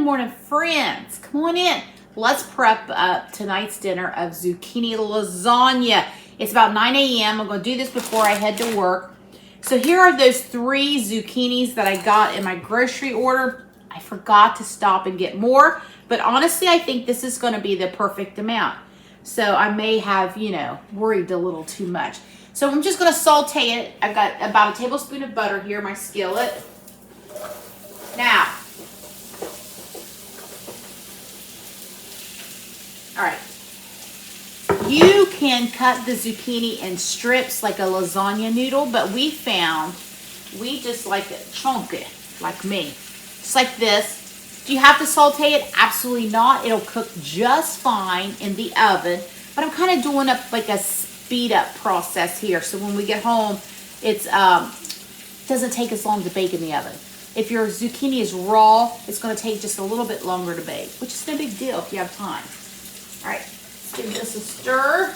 morning, friends. Come on in. Let's prep up tonight's dinner of zucchini lasagna. It's about 9 a.m. I'm going to do this before I head to work. So here are those 3 zucchinis that I got in my grocery order. I forgot to stop and get more, but honestly, I think this is going to be the perfect amount. So I may have, worried a little too much. So I'm just going to saute it. I've got about a tablespoon of butter here in my skillet. Now, all right, you can cut the zucchini in strips like a lasagna noodle, but we just like it chunky, like me. Just like this. Do you have to saute it? Absolutely not. It'll cook just fine in the oven, but I'm kind of doing up like a speed up process here. So when we get home, it doesn't take as long to bake in the oven. If your zucchini is raw, it's going to take just a little bit longer to bake, which is no big deal if you have time. All right, let's give this a stir.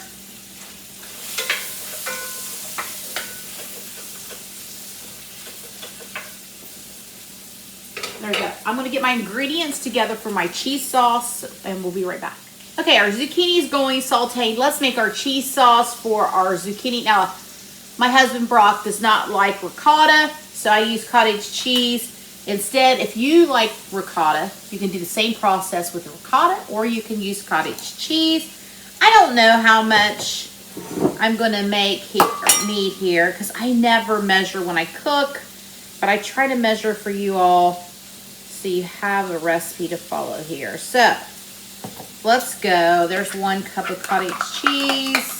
There we go. I'm going to get my ingredients together for my cheese sauce, and we'll be right back. Okay, our zucchini is going sauteed. Let's make our cheese sauce for our zucchini. Now, my husband Brock does not like ricotta, so I use cottage cheese. Instead, if you like ricotta, you can do the same process with ricotta, or you can use cottage cheese. I don't know how much I'm going to need here because I never measure when I cook, but I try to measure for you all so you have a recipe to follow here. So, let's go. There's 1 cup of cottage cheese.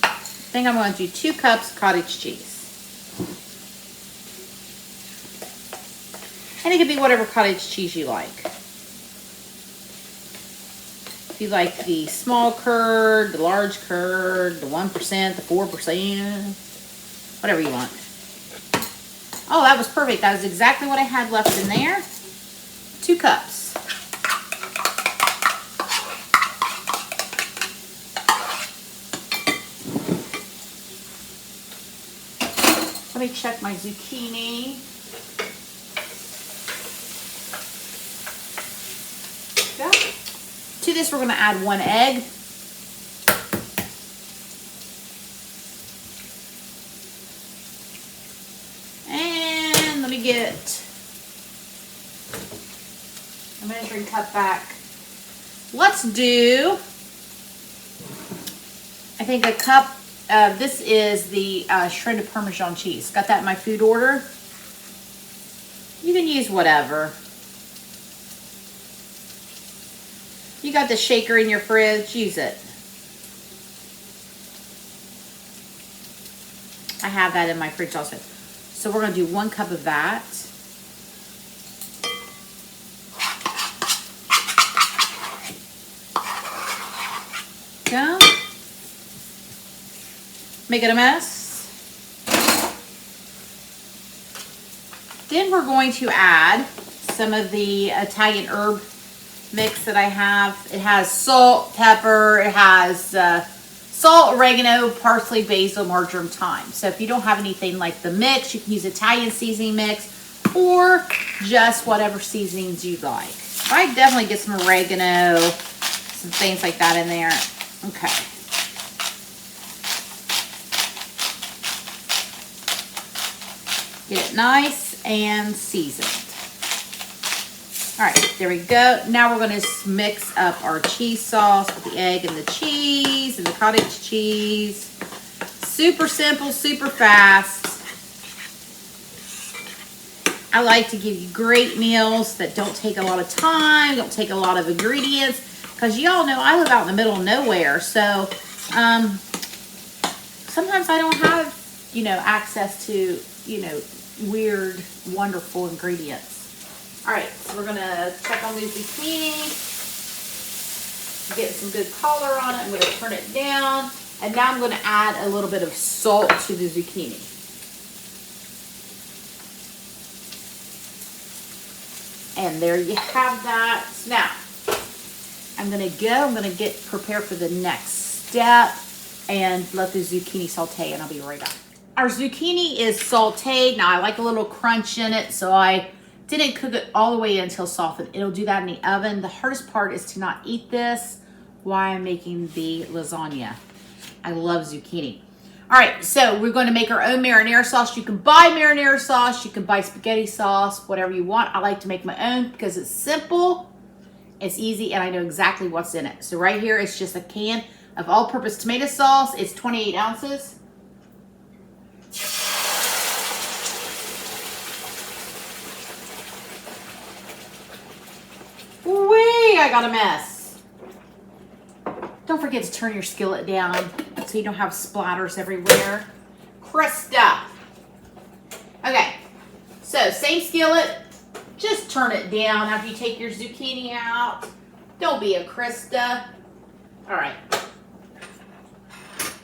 I think I'm going to do 2 cups cottage cheese. And it could be whatever cottage cheese you like. If you like the small curd, the large curd, the 1%, the 4%, whatever you want. Oh, that was perfect. That was exactly what I had left in there. 2 cups. Let me check my zucchini. To this, we're going to add 1 egg. And let me get a measuring cup back. Let's do, I think, a cup. This is the shredded Parmesan cheese. Got that in my food order. You can use whatever. You got the shaker in your fridge, use it. I have that in my fridge also. So we're going to do 1 cup of that. Go. Make it a mess. Then we're going to add some of the Italian herb mix that I have. It has salt, pepper, it has salt, oregano, parsley, basil, marjoram, thyme. So if you don't have anything like the mix, you can use Italian seasoning mix or just whatever seasonings you like. I definitely get some oregano, some things like that in there. Okay. Get it nice and seasoned. All right, there we go. Now we're going to mix up our cheese sauce with the egg and the cheese and the cottage cheese. Super simple, super fast. I like to give you great meals that don't take a lot of time, don't take a lot of ingredients, because y'all know I live out in the middle of nowhere. So sometimes I don't have, access to, weird, wonderful ingredients. All right, so we're gonna check on these zucchini, get some good color on it. I'm gonna turn it down, and now I'm gonna add a little bit of salt to the zucchini. And there you have that. Now, I'm gonna get prepared for the next step and let the zucchini saute, and I'll be right back. Our zucchini is sauteed. Now, I like a little crunch in it, so I Didn't cook it all the way until softened. It'll do that in the oven. The hardest part is to not eat this while I'm making the lasagna. I love zucchini. All right, so we're going to make our own marinara sauce. You can buy marinara sauce. You can buy spaghetti sauce, whatever you want. I like to make my own because it's simple, it's easy, and I know exactly what's in it. So right here, it's just a can of all-purpose tomato sauce. It's 28 ounces. Whee, I got a mess. Don't forget to turn your skillet down so you don't have splatters everywhere. Krista. Okay, so same skillet. Just turn it down after you take your zucchini out. Don't be a Krista. All right.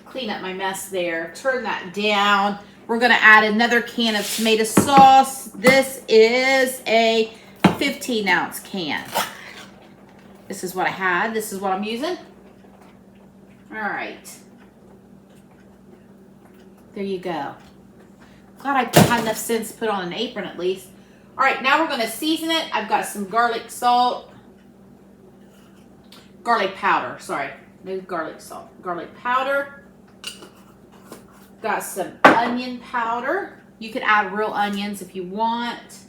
Clean up my mess there. Turn that down. We're going to add another can of tomato sauce. This is a 15-ounce can. This is what I had. This is what I'm using. All right. There you go. Glad I had enough sense to put on an apron at least. All right, now we're going to season it. I've got some garlic salt. Garlic powder, sorry. No garlic salt. Garlic powder. Got some onion powder. You could add real onions if you want.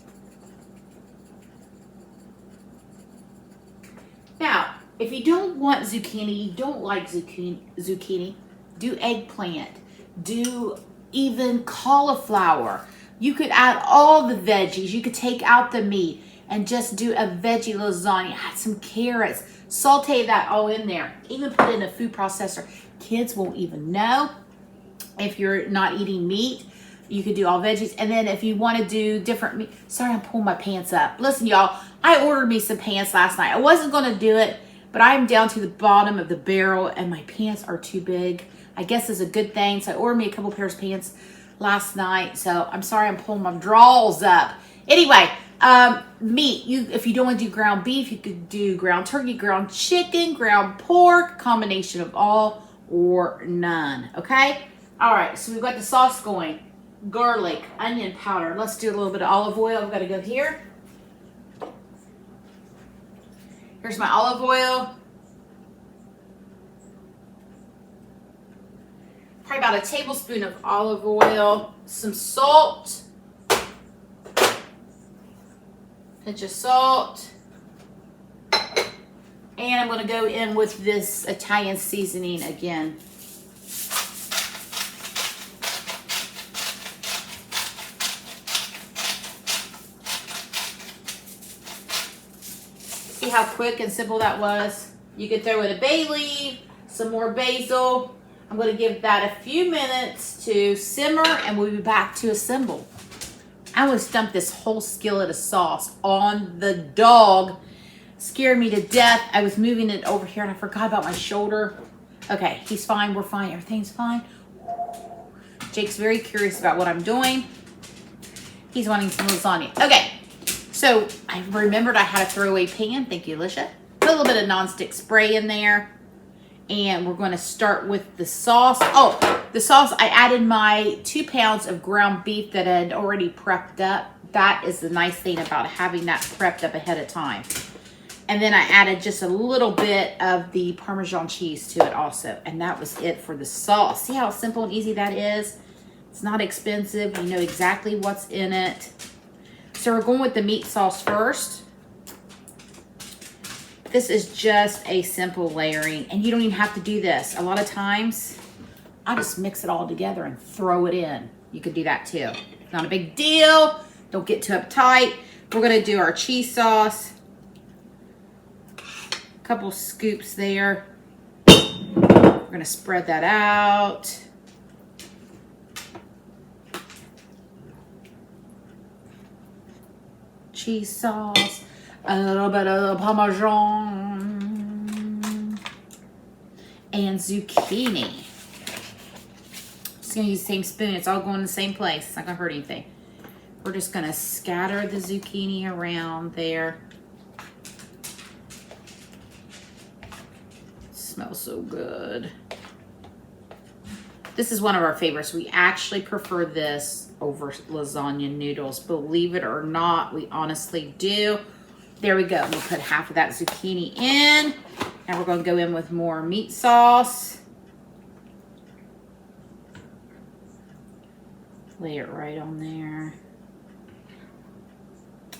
Now, if you don't want zucchini, you don't like zucchini, do eggplant. Do even cauliflower. You could add all the veggies. You could take out the meat and just do a veggie lasagna. Add some carrots. Saute that all in there. Even put it in a food processor. Kids won't even know if you're not eating meat. You could do all veggies. And then if you want to do different meat. Sorry, I'm pulling my pants up. Listen, y'all. I ordered me some pants last night. I wasn't going to do it, but I'm down to the bottom of the barrel and my pants are too big. I guess it's a good thing. So I ordered me a couple pairs of pants last night. So I'm sorry I'm pulling my drawers up. Anyway, meat. If you don't want to do ground beef, you could do ground turkey, ground chicken, ground pork, combination of all or none. Okay? All right, so we've got the sauce going. Garlic, onion powder. Let's do a little bit of olive oil. We've got to go here. Here's my olive oil. Probably about a tablespoon of olive oil. Some salt. Pinch of salt. And I'm going to go in with this Italian seasoning again. See how quick and simple that was? You could throw in a bay leaf, some more basil. I'm going to give that a few minutes to simmer and we'll be back to assemble. I almost dumped this whole skillet of sauce on the dog. Scared me to death. I was moving it over here and I forgot about my shoulder. Okay, he's fine. We're fine. Everything's fine. Jake's very curious about what I'm doing. He's wanting some lasagna. Okay, so I remembered I had a throwaway pan. Thank you, Alicia. Put a little bit of nonstick spray in there. And we're going to start with the sauce. Oh, the sauce, I added my 2 pounds of ground beef that I had already prepped up. That is the nice thing about having that prepped up ahead of time. And then I added just a little bit of the Parmesan cheese to it also. And that was it for the sauce. See how simple and easy that is? It's not expensive. You know exactly what's in it. So we're going with the meat sauce first. This is just a simple layering, and you don't even have to do this. A lot of times, I just mix it all together and throw it in. You could do that too. Not a big deal. Don't get too uptight. We're gonna do our cheese sauce. A couple scoops there. We're gonna spread that out. Cheese sauce. A little bit of Parmesan and zucchini. Just gonna use the same spoon. It's all going in the same place. It's not gonna hurt anything. We're just gonna scatter the zucchini around there. It smells so good. This is one of our favorites. We actually prefer this over lasagna noodles. Believe it or not, we honestly do. There we go. We'll put half of that zucchini in. Now we're going to go in with more meat sauce. Lay it right on there.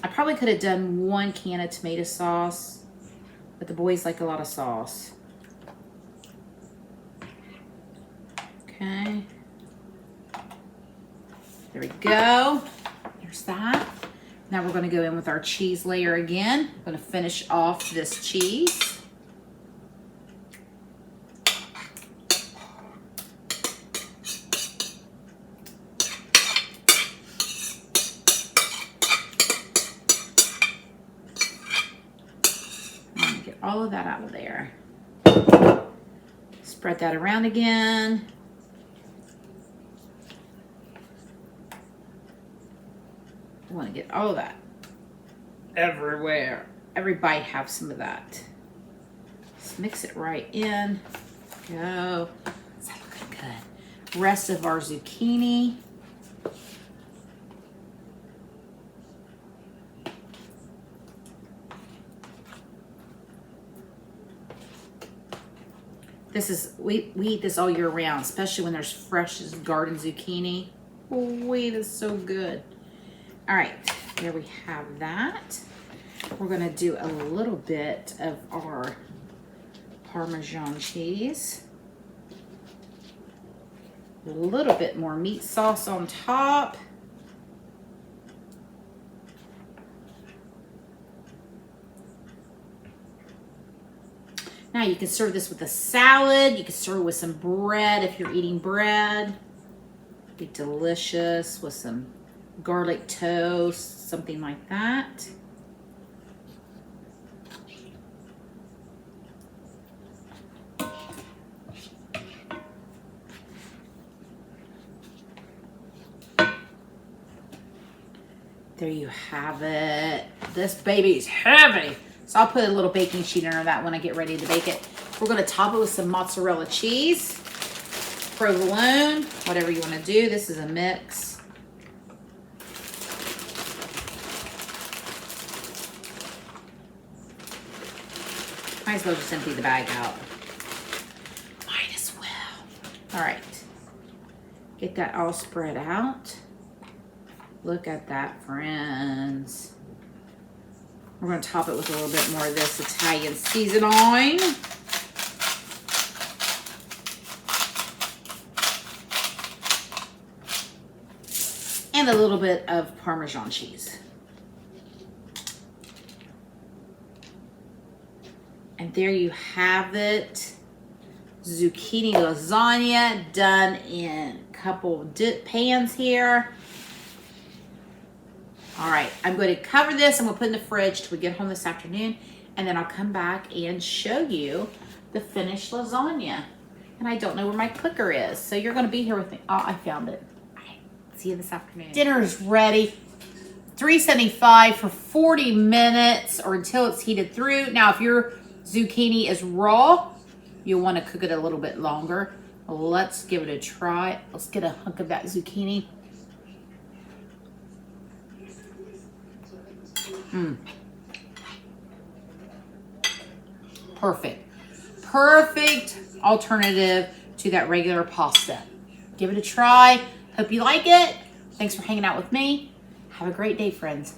I probably could have done 1 can of tomato sauce, but the boys like a lot of sauce. Okay. There we go. There's that. Now we're going to go in with our cheese layer again. I'm going to finish off this cheese. I'm going to get all of that out of there. Spread that around again. I want to get all of that everywhere. Every bite have some of that. Just mix it right in. Go. Is that looking good? Rest of our zucchini. This is, we eat this all year round, especially when there's fresh garden zucchini. Oh, wait, it's so good. All right, there we have that. We're gonna do a little bit of our Parmesan cheese. A little bit more meat sauce on top. Now you can serve this with a salad. You can serve it with some bread if you're eating bread. Be delicious with some garlic toast, something like that. There you have it. This baby's heavy. So I'll put a little baking sheet under that when I get ready to bake it. We're gonna top it with some mozzarella cheese, provolone, whatever you wanna do. This is a mix. Might as well just empty the bag out. Might as well. All right, get that all spread out. Look at that, friends. We're gonna top it with a little bit more of this Italian seasoning. And a little bit of Parmesan cheese. And there you have it. Zucchini lasagna done in a couple pans here. All right, I'm going to cover this. I'm going to put it in the fridge till we get home this afternoon. And then I'll come back and show you the finished lasagna. And I don't know where my cooker is. So you're going to be here with me. Oh, I found it. All right, see you this afternoon. Dinner is ready. 375 for 40 minutes or until it's heated through. Now, if your zucchini is raw, you'll want to cook it a little bit longer. Let's give it a try. Let's get a hunk of that zucchini. Perfect. Perfect alternative to that regular pasta. Give it a try. Hope you like it. Thanks for hanging out with me. Have a great day, friends.